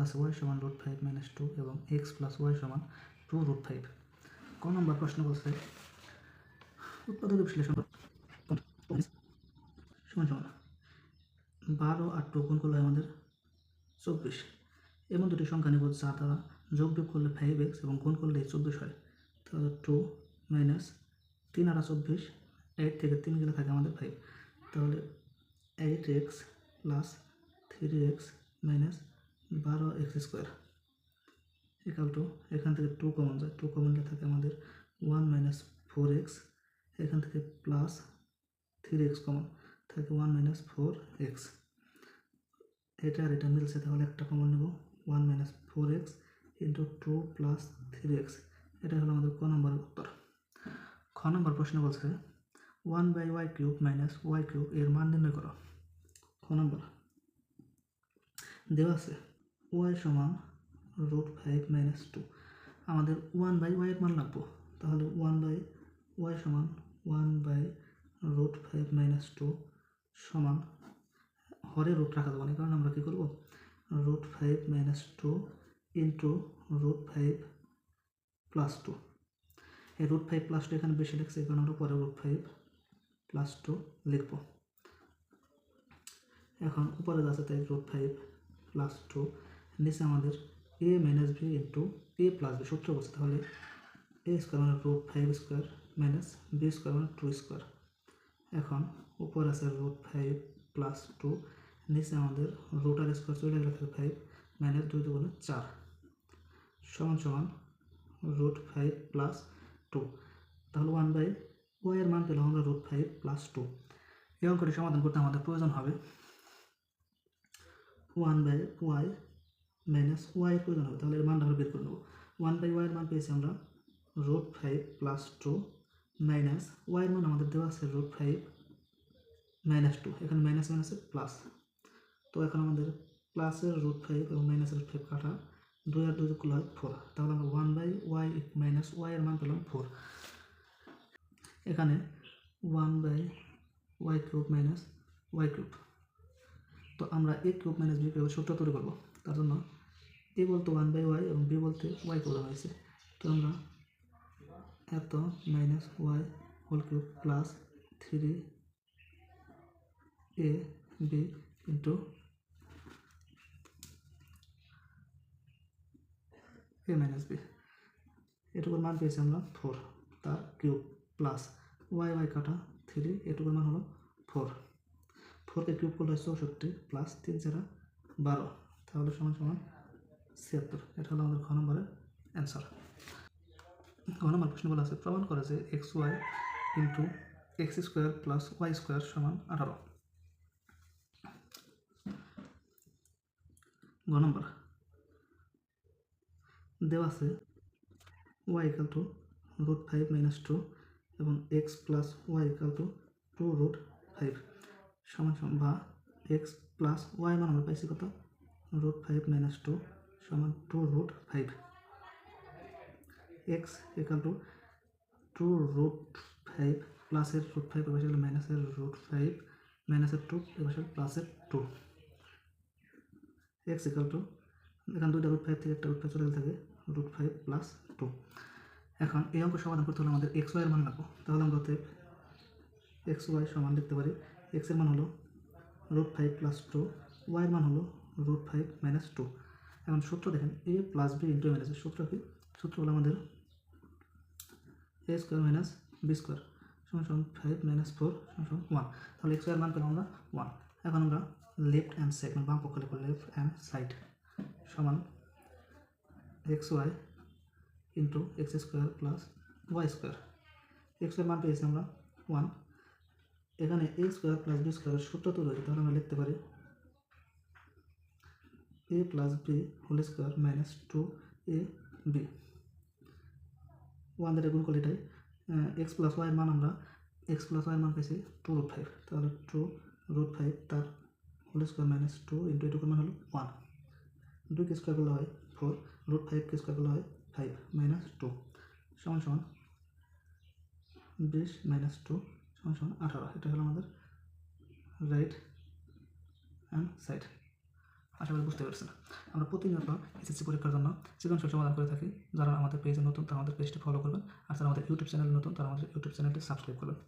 আছে ওয়াই সমান root 5 minus 2 এবং এক্স প্লাস ওয়াই সমান 2 রুট 5। ক নম্বর প্রশ্ন বলছে উৎপাদক বিশ্লেষণ সমান সমান 12 আর 2 গুণ করলে আমাদের 24। এমন দুটি সংখ্যা নিব যা দ্বারা যোগ বিয়োগ করলে 5x এবং গুণ করলে 24 হয়। তাহলে 2 মাইনাস 3 আর 24, 8 থেকে 3 গেলে থাকে আমাদের 5। তাহলে 8x plus 3x minus 12x square equal to, এখান থেকে 2 কমন যায়, 2 কমন গেলে থাকে আমাদের 1 মাইনাস 4x, এখান থেকে প্লাস 3x কমন থাকে 1 মাইনাস 4x। এটা আর এটা মিলছে, তাহলে একটা কমন নেব 1 minus 4x into 2 plus 3x। এটা হলো আমাদের ক নম্বরের উত্তর। খ নম্বর প্রশ্ন বলছে 1/y cube minus y cube এর মান নির্ণয় করো। খ নম্বর দেওয়া আছে y সমান রুট 5 মাইনাস 2। আমাদের 1/y এর মান লাগবো, তাহলে 1/y সমান 1/রুট 5 মাইনাস 2 সমান হরে রুট রাখা যাবে না, কারণ আমরা কী করবো root 5 minus 2 into root 5 plus 2। এই রুট 5 প্লাস 2 এখানে বেশি লিখছে, এই কারণে আমরা পরে রুট 5 প্লাস 2 লিখব। এখন উপরে আছে তাই রুট 5 প্লাস 2, নিচে আমাদের a minus B into a plus B সূত্র বলছে, তাহলে a স্কোয়ার মানে root 5 square minus B square মানে 2 স্কোয়ার। এখন উপর আছে রুট 5 প্লাস 2, নিচে আমাদের রুট আর স্কোয়ার চলে গেলে থাকে 5 মাইনাস 2 দুগুণে 4 সমান সমান রুট 5 প্লাস 2। তাহলে 1/y এর মান পেলাম আমরা রুট 5 প্লাস 2। এই অঙ্কটি সমাধান করতে আমাদের প্রয়োজন হবে 1/y মাইনাস y এর প্রয়োজন হবে, তাহলে এর মানটা আমরা বের করে নেব। 1/y এর মান পেয়েছি আমরা রুট 5 প্লাস 2 মাইনাস y এর মান আমাদের দেওয়া আছে রুট 5 মাইনাস 2, এখানে মাইনাস মাইনাসে প্লাস, তো এখন আমাদের প্লাসের রুট 5 এবং মাইনাসের রুট 5 কাটা, 2 আর 2 যোগ করলে হয় 4। তাহলে আমরা 1/y মাইনাস y এর মান পেলাম 4। এখানে 1/y cube minus y cube, তো আমরা a cube minus b cube সূত্র তৈরি করবো। তার জন্য a বলতে 1/y এবং b বলতে y বলা হয়েছে, তো আমরা এত minus y whole cube plus 3ab into a minus b, এটুকুর মান পেয়েছি আমরা 4 তার কিউব প্লাস y কাটা 3, এটুকুর মান হলো 4। 4কে কিউব করলে 64 প্লাস 3 4 12, তাহলে সমান সমান 76। এটা হলো আমাদের ঘ নম্বরের অ্যান্সার। ঘ নম্বর প্রশ্ন বলা আছে প্রমাণ করে যে xy into X square plus Y square সমান 18। ঘ নম্বর দেওয়া আছে y equal to root 5 minus 2 এবং x plus Y equal to 2 root 5 সমান সমান, বা x প্লাস ওয়াই মান আমরা পাইছি কত রুট 5 মাইনাস 2 সমান 2 root 5। x equal to 2 root 5 প্লাসের রুট 5 এবার সেগুলো মাইনাসের রুট 5 মাইনাসের 2 এবার সেগুলো প্লাসের 2। x ইকাল টু এখানে দুইটা রুট 5 থেকে একটা রুট 5 চলে গেলে থাকে রুট 5 প্লাস 2। এখন এই অঙ্ক সমাধান করতে হলে আমাদের এক্স ওয়াই এর মান লাগবো, তাহলে আমরা অতএব এক্স ওয়াই সমান লিখতে পারি এক্স এর মান হলো রুট 5 প্লাস 2, ওয়াই এর মান হলো রুট 5 মাইনাস 2। এখন সূত্র দেখেন a plus B into minus, সূত্র কি? সূত্র হলো আমাদের a square minus B square সমান সমান 5 মাইনাস 4 সমান সমান 1। তাহলে এক্স ওয়াই এর মান পেলাম আমরা 1। এখন আমরা লেফট হ্যান্ড সাইড মানে বাম পক্ষ লিখব, লেফট হ্যান্ড সাইড সমান X Y into X square plus Y square. X এর মান পেয়েছি আমরা 1। এখানে এ স্কোয়ার প্লাস বি স্কোয়ারের সূত্র তৈরি হয়েছে, তাহলে আমরা লিখতে পারি A plus B whole square minus 2ab। 1 দ্বারা গুণ করলে এটাই এক্স প্লাস ওয়াইয়ের মান আমরা এক্স প্লাস ওয়াইয়ের মান পেয়েছি 2 রুট 5, তাহলে 2 রুট 5 তার হোল স্কোয়ার মাইনাস 2 ইন্টু এটুকুর মান হলো 1। 2কে স্কোয়ার করলে হয় 4, রুট 5কে স্কোয়ার করলে হয় 5 মাইনাস 2 সমান সমান 20 মাইনাস 2 সমান সমান 18। এটা হলো আমাদের রাইট হ্যান্ড সাইড। আশা করি বুঝতে পেরেছেন। আমরা প্রতিনিয়ত এসএসসি পরীক্ষার জন্য সৃজনশীল সমাধান করে থাকি। যারা আমাদের পেজে নতুন তারা আমাদের পেজটি ফলো করবেন, আর যারা আমাদের ইউটিউব চ্যানেলে নতুন তারা আমাদের ইউটিউব চ্যানেলটি সাবস্ক্রাইব করবেন।